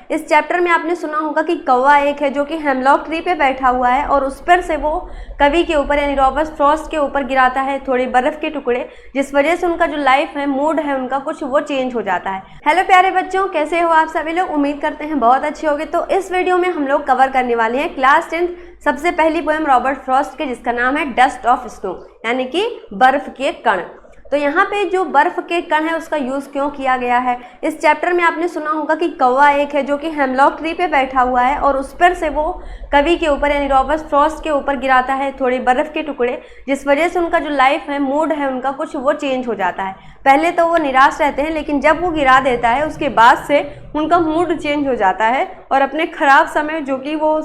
इस चैप्टर में आपने सुना होगा कि कौवा एक है जो कि हेमलॉक ट्री पे बैठा हुआ है और उस पर से वो कवि के ऊपर यानी रॉबर्ट फ्रॉस्ट के ऊपर गिराता है थोड़े बर्फ के टुकड़े, जिस वजह से उनका जो लाइफ है, मूड है उनका कुछ वो चेंज हो जाता है। हेलो प्यारे बच्चों, कैसे हो आप सभी लोग? उम्मीद करते हैं बहुत अच्छे होंगे। तो इस वीडियो में हम लोग कवर करने वाले हैं क्लास 10 सबसे पहली पोएम रॉबर्ट फ्रॉस्ट के, जिसका नाम है डस्ट ऑफ स्नो यानी कि बर्फ के कण। तो यहाँ पे जो बर्फ के कण है उसका यूज़ क्यों किया गया है? इस चैप्टर में आपने सुना होगा कि कौवा एक है जो कि हेमलॉक ट्री पे बैठा हुआ है और उस पर से वो कवि के ऊपर यानी रॉबर्ट फ्रॉस्ट के ऊपर गिराता है थोड़े बर्फ़ के टुकड़े, जिस वजह से उनका जो लाइफ है, मूड है उनका कुछ वो चेंज हो जाता है। पहले तो वो निराश रहते हैं, लेकिन जब वो गिरा देता है उसके बाद से उनका मूड चेंज हो जाता है और अपने ख़राब समय जो कि वो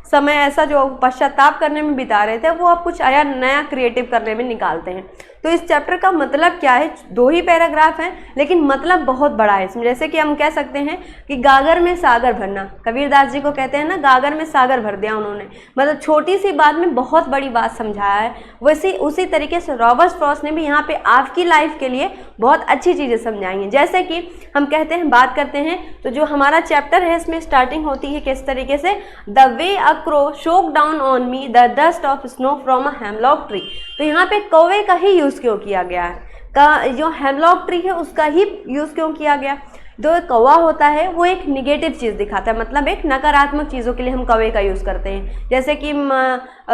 समय ऐसा जो पश्चाताप करने में बिता रहे थे वो अब कुछ नया क्रिएटिव करने में निकालते हैं। तो इस चैप्टर का मतलब क्या है? 2 ही पैराग्राफ हैं, लेकिन मतलब बहुत बड़ा है इसमें। जैसे कि हम कह सकते हैं कि गागर में सागर भरना, कबीरदास जी को कहते हैं ना, गागर में सागर भर दिया उन्होंने, मतलब छोटी सी बात में बहुत बड़ी बात समझाया है। वैसे उसी तरीके से रॉबर्ट फ्रॉस्ट ने भी यहाँ पे आपकी लाइफ के लिए बहुत अच्छी चीज़ें समझाई हैं। जैसे कि हम कहते हैं, बात करते हैं, तो जो हमारा चैप्टर है इसमें स्टार्टिंग होती है किस तरीके से, द वे अ क्रो शोक down on me the dust of snow from a hemlock tree. तो यहाँ पे कौवे का ही यूज़ क्यों किया गया है? जो हेमलॉक ट्री है उसका ही यूज़ क्यों किया गया? जो कौवा होता है वो एक निगेटिव चीज़ दिखाता है, मतलब एक नकारात्मक चीज़ों के लिए हम कौवे का यूज़ करते हैं। जैसे कि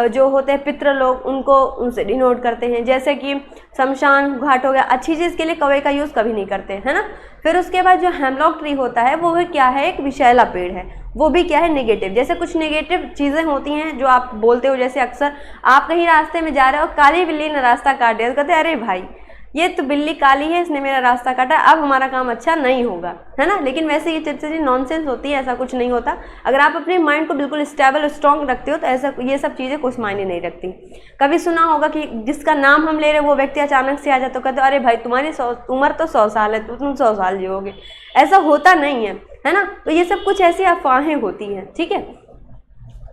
जो होते हैं पितृ लोग, उनको उनसे डिनोट करते हैं। जैसे कि शमशान घाट हो गया, अच्छी चीज़ के लिए कौवे का यूज़ कभी नहीं करते, है ना। फिर उसके बाद जो हेमलॉक ट्री होता है वो क्या है? एक विषैला पेड़ है, वो भी क्या है? नेगेटिव। जैसे कुछ नेगेटिव चीज़ें होती हैं जो आप बोलते हो, जैसे अक्सर आप कहीं रास्ते में जा रहे हो, काली बिल्ली ने रास्ता काट दिया, तो कहते हैं अरे भाई ये तो बिल्ली काली है, इसने मेरा रास्ता काटा, अब हमारा काम अच्छा नहीं होगा, है ना। लेकिन वैसे ये चीज़ें नॉनसेंस होती है, ऐसा कुछ नहीं होता। अगर आप अपने माइंड को बिल्कुल स्टेबल स्ट्रॉन्ग रखते हो तो ऐसा ये सब चीज़ें कुछ मायने नहीं रखती। कभी सुना होगा कि जिसका नाम हम ले रहे वो व्यक्ति अचानक से आ जाए तो कहते अरे भाई तुम्हारी उम्र तो 100 साल है, तो तुम 100 साल जियोगे। ऐसा होता नहीं है ना। तो ये सब कुछ ऐसी अफवाहें होती हैं, ठीक है।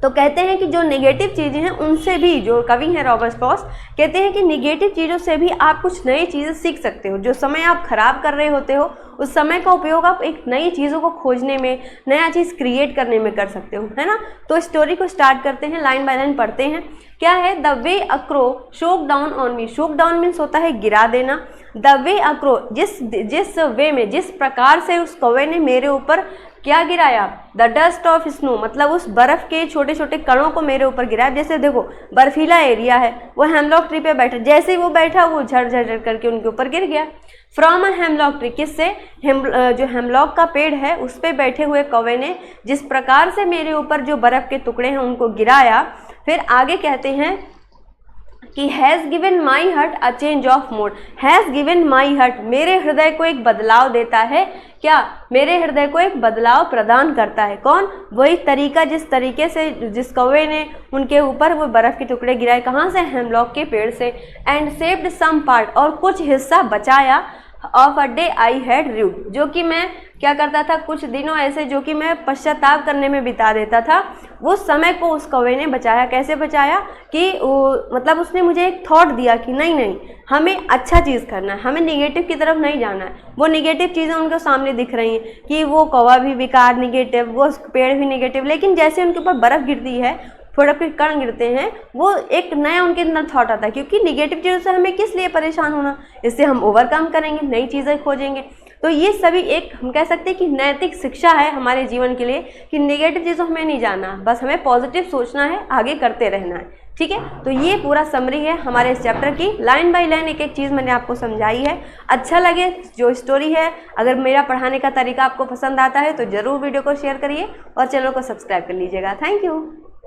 तो कहते हैं कि जो नेगेटिव चीज़ें हैं उनसे भी, जो कवि हैं रॉबर्ट फ्रॉस्ट, कहते हैं कि नेगेटिव चीज़ों से भी आप कुछ नई चीज़ें सीख सकते हो। जो समय आप खराब कर रहे होते हो उस समय का उपयोग आप एक नई चीज़ों को खोजने में, नया चीज़ क्रिएट करने में कर सकते हो, है ना। तो स्टोरी को स्टार्ट करते हैं, लाइन बाय लाइन पढ़ते हैं। क्या है? द वे अ क्रो शोक डाउन ऑन मी। शोक डाउन मीन्स होता है गिरा देना। द वे अ क्रो, जिस वे में, जिस प्रकार से उस कौवे ने मेरे ऊपर क्या गिराया? द डस्ट ऑफ स्नो, मतलब उस बर्फ़ के छोटे छोटे कणों को मेरे ऊपर गिराया। जैसे देखो बर्फीला एरिया है, वो हेमलॉक ट्री पे बैठा, जैसे ही वो बैठा वो झड़ झड़ करके उनके ऊपर गिर गया। फ्रॉम अ हेमलॉक ट्री, किससे? जो हेमलॉक का पेड़ है उस पे बैठे हुए कौवे ने जिस प्रकार से मेरे ऊपर जो बर्फ़ के टुकड़े हैं उनको गिराया। फिर आगे कहते हैं कि has given my heart a change of mood. Has given my heart, मेरे हृदय को एक बदलाव देता है। क्या? मेरे हृदय को एक बदलाव प्रदान करता है। कौन? वही तरीका, जिस तरीके से जिस कौवे ने उनके ऊपर वो बर्फ़ के टुकड़े गिराए। कहाँ से? हेमलॉक के पेड़ से। एंड सेव्ड सम पार्ट, और कुछ हिस्सा बचाया, of a day I had rude, जो कि मैं क्या करता था, कुछ दिनों ऐसे जो कि मैं पश्चाताप करने में बिता देता था, वो समय को उस कौवे ने बचाया। कैसे बचाया? कि मतलब उसने मुझे एक थॉट दिया कि नहीं हमें अच्छा चीज़ करना है, हमें निगेटिव की तरफ नहीं जाना है। वो निगेटिव चीज़ें उनके सामने दिख रही हैं कि वो कौवा भी बेकार निगेटिव, वो पेड़ भी निगेटिव, लेकिन जैसे उनके ऊपर बर्फ़ गिरती है, थोड़ा फिर कण गिरते हैं, वो एक नया उनके अंदर थॉट आता है, क्योंकि निगेटिव चीज़ों से हमें किस लिए परेशान होना, इससे हम ओवरकम करेंगे, नई चीज़ें खोजेंगे। तो ये सभी एक हम कह सकते हैं कि नैतिक शिक्षा है हमारे जीवन के लिए कि नेगेटिव चीज़ों हमें नहीं जाना, बस हमें पॉजिटिव सोचना है, आगे करते रहना है, ठीक है। तो ये पूरा समरी है हमारे इस चैप्टर की, लाइन बाय लाइन एक एक चीज़ मैंने आपको समझाई है। अच्छा लगे जो स्टोरी है, अगर मेरा पढ़ाने का तरीका आपको पसंद आता है तो ज़रूर वीडियो को शेयर करिए और चैनल को सब्सक्राइब कर लीजिएगा। Thank you.